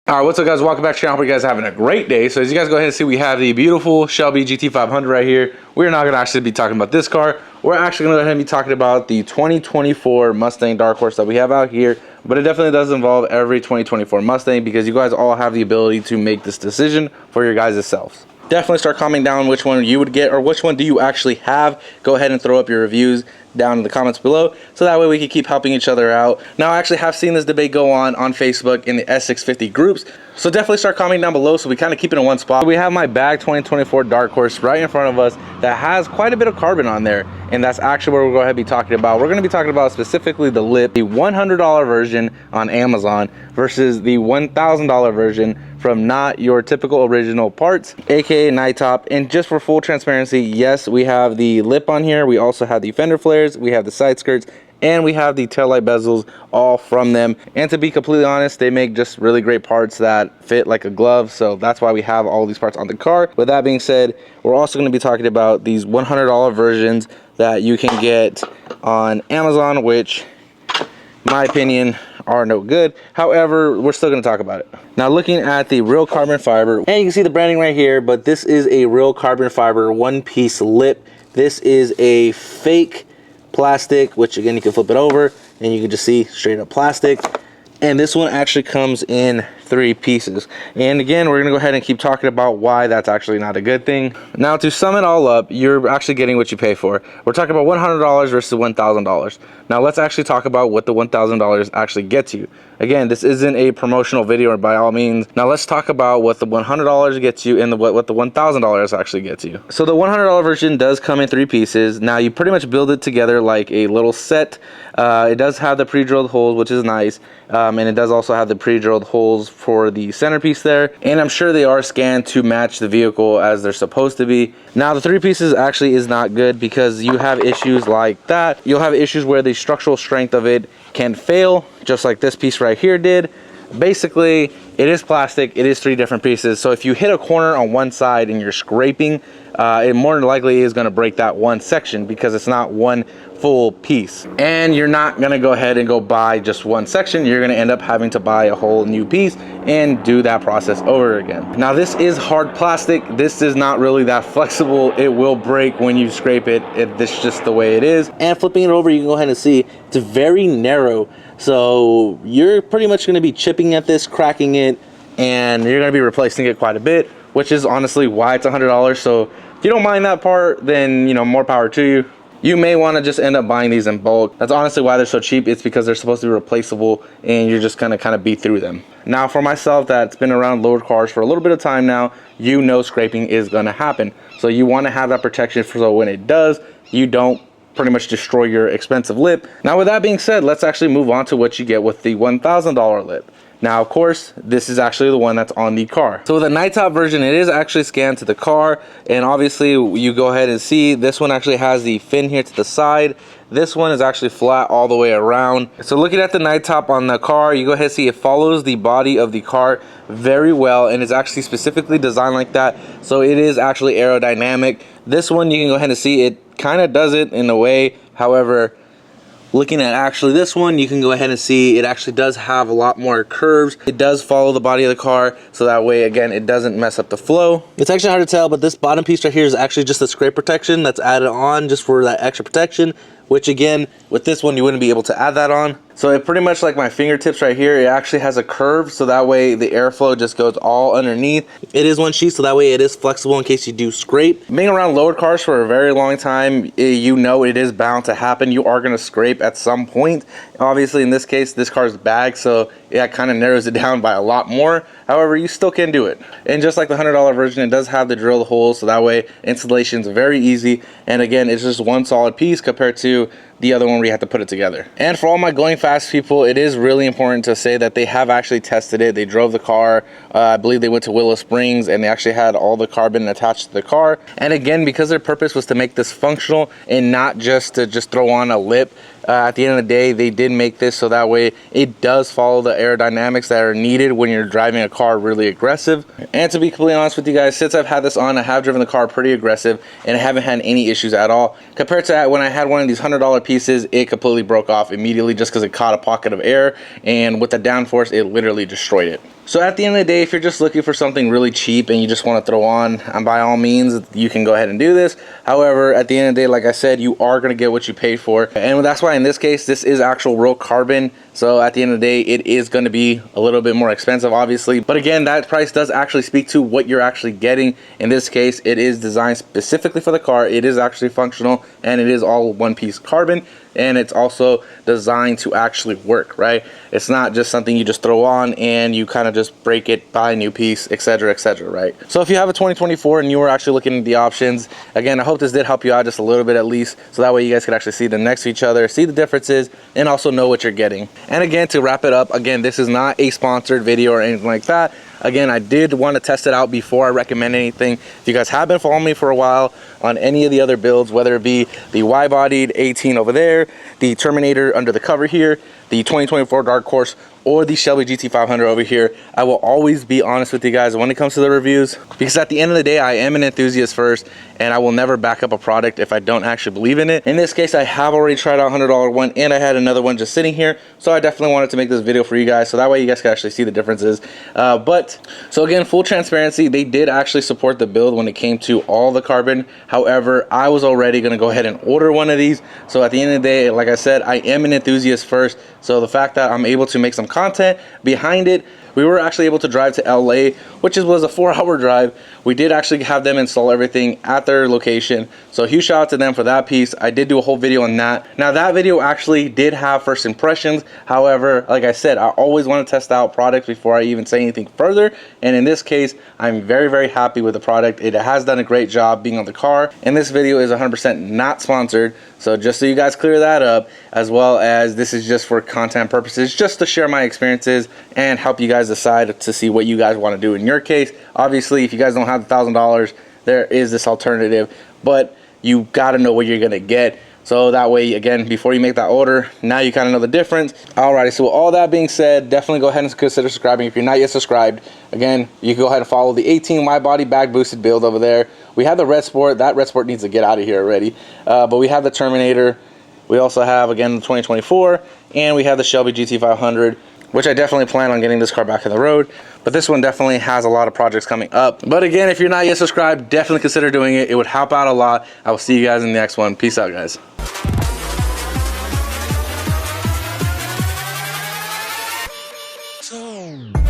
All right, what's up guys, welcome back to the channel. Hope you guys are having a great day. So as you guys go ahead and see, we have the beautiful Shelby GT500 right here. We're not gonna actually be talking about this car. We're actually gonna go ahead and be talking about the 2024 Mustang Dark Horse that we have out here. But it definitely does involve every 2024 Mustang because you guys all have the ability to make this decision for your guys' selves. Definitely start commenting down which one you would get or which one do you actually have. Go ahead and throw up your reviews down in the comments below so that way we can keep helping each other out. Now I actually have seen this debate go on Facebook in the S650 groups, so definitely start commenting down below so we kind of keep it in one spot. We have my bag 2024 Dark Horse right in front of us that has quite a bit of carbon on there, and that's actually what we're going to be talking about. We're going to be talking about specifically the Lip, the $100 version on Amazon versus the $1,000 version from not your typical original parts, aka NYTOP. And just for full transparency, yes, we have the Lip on here. We also have the fender flares, we have the side skirts, and we have the taillight bezels all from them. And to be completely honest, they make just really great parts that fit like a glove, so that's why we have all these parts on the car. With that being said, we're also going to be talking about these $100 versions that you can get on Amazon, which in my opinion are no good. However, we're still going to talk about it. Now looking at the real carbon fiber, and you can see the branding right here, but this is a real carbon fiber one-piece Lip. This is a fake plastic, which again you can flip it over and you can just see straight up plastic. And this one actually comes in 3 pieces. And again, we're gonna go ahead and keep talking about why that's actually not a good thing. Now to sum it all up, you're actually getting what you pay for. We're talking about $100 versus $1,000. Now let's actually talk about what the $1,000 actually gets you. Again, this isn't a promotional video by all means. Now let's talk about what the $100 gets you and what the $1,000 actually gets you. So the $100 version does come in 3 pieces. Now you pretty much build it together like a little set. It does have the pre-drilled holes, which is nice. And it does also have the pre-drilled holes for the centerpiece there. And I'm sure they are scanned to match the vehicle as they're supposed to be. Now the 3 pieces actually is not good because you have issues like that. You'll have issues where the structural strength of it can fail, just like this piece right here did. Basically, it is plastic, it is 3 different pieces. So if you hit a corner on one side and you're scraping, it more than likely is gonna break that one section because it's not one full piece. And you're not gonna go ahead and go buy just one section. You're gonna end up having to buy a whole new piece and do that process over again. Now this is hard plastic. This is not really that flexible. It will break when you scrape it. This is just the way it is. And flipping it over, you can go ahead and see it's very narrow. So you're pretty much gonna be chipping at this, cracking it, and you're gonna be replacing it quite a bit, which is honestly why it's $100. So if you don't mind that part, then you know, more power to you. You may want to just end up buying these in bulk. That's honestly why they're so cheap. It's because they're supposed to be replaceable and you're just gonna kind of beat through them. Now for myself that's been around lowered cars for a little bit of time now, you know scraping is gonna happen. So you want to have that protection so when it does, you don't pretty much destroy your expensive Lip. Now with that being said, let's actually move on to what you get with the $1,000 Lip. Now, of course, this is actually the one that's on the car. So with the NYTOP version, it is actually scanned to the car. And obviously, you go ahead and see this one actually has the fin here to the side. This one is actually flat all the way around. So looking at the NYTOP on the car, you go ahead and see it follows the body of the car very well. And it's actually specifically designed like that. So it is actually aerodynamic. This one, you can go ahead and see it kind of does it in a way. However, looking at actually this one, you can go ahead and see it actually does have a lot more curves. It does follow the body of the car, so that way, again, it doesn't mess up the flow. It's actually hard to tell, but this bottom piece right here is actually just a scrape protection that's added on just for that extra protection, which again, with this one, you wouldn't be able to add that on. So it pretty much like my fingertips right here, it actually has a curve, so that way the airflow just goes all underneath. It is one sheet, so that way it is flexible in case you do scrape. Being around lowered cars for a very long time, you know it is bound to happen. You are gonna scrape at some point. Obviously, in this case, this car's bag, so it kind of narrows it down by a lot more. However, you still can do it. And just like the $100 version, it does have the drilled holes, so that way installation is very easy. And again, it's just one solid piece compared to the other one where you have to put it together. And for all my going fast people, it is really important to say that they have actually tested it. They drove the car. I believe they went to Willow Springs and they actually had all the carbon attached to the car. And again, because their purpose was to make this functional and not just to throw on a Lip, at the end of the day, they did make this so that way it does follow the aerodynamics that are needed when you're driving a car really aggressive. And to be completely honest with you guys, since I've had this on, I have driven the car pretty aggressive and I haven't had any issues at all. Compared to when I had one of these $100 pieces, it completely broke off immediately just because it caught a pocket of air, and with the downforce, it literally destroyed it. So at the end of the day, if you're just looking for something really cheap and you just want to throw on, by all means, you can go ahead and do this. However, at the end of the day, like I said, you are going to get what you paid for. And that's why in this case, this is actual real carbon. So at the end of the day, it is going to be a little bit more expensive, obviously. But again, that price does actually speak to what you're actually getting. In this case, it is designed specifically for the car. It is actually functional, and it is all one-piece carbon. And it's also designed to actually work, right? It's not just something you just throw on and you kind of just break it, buy a new piece, etc., right? So if you have a 2024 and you were actually looking at the options, again, I hope this did help you out just a little bit at least, so that way you guys could actually see them next to each other, see the differences, and also know what you're getting. And again, to wrap it up, again, this is not a sponsored video or anything like that. Again, I did want to test it out before I recommend anything. If you guys have been following me for a while on any of the other builds, whether it be the wide-bodied 18 over there, the Terminator under the cover here, the 2024 Dark Horse, or the Shelby GT500 over here, I will always be honest with you guys when it comes to the reviews, because at the end of the day, I am an enthusiast first, and I will never back up a product if I don't actually believe in it. In this case, I have already tried out $100 one, and I had another one just sitting here, so I definitely wanted to make this video for you guys, so that way you guys can actually see the differences. So again, full transparency, they did actually support the build when it came to all the carbon. However, I was already going to go ahead and order one of these, so at the end of the day, like I said, I am an enthusiast first, so the fact that I'm able to make some content behind it, we were actually able to drive to LA, which was a 4-hour drive. We did actually have them install everything at their location, so huge shout out to them for that piece. I did do a whole video on that. Now that video actually did have first impressions. However, like I said, I always want to test out products before I even say anything further, and in this case, I'm very happy with the product. It has done a great job being on the car, and this video is 100% not sponsored, so just so you guys clear that up, as well as this is just for content purposes, just to share my experiences and help you guys decide to see what you guys want to do in your case. Obviously, if you guys don't have the $1,000, there is this alternative, but you got to know what you're going to get. So that way, again, before you make that order, now you kind of know the difference. Alrighty, so with all that being said, definitely go ahead and consider subscribing if you're not yet subscribed. Again, you can go ahead and follow the 18 wide body back boosted build over there. We have the Red Sport. That Red Sport needs to get out of here already. But we have the Terminator. We also have, again, the 2024, and we have the Shelby GT500, which I definitely plan on getting this car back on the road. But this one definitely has a lot of projects coming up. But again, if you're not yet subscribed, definitely consider doing it. It would help out a lot. I will see you guys in the next one. Peace out, guys. So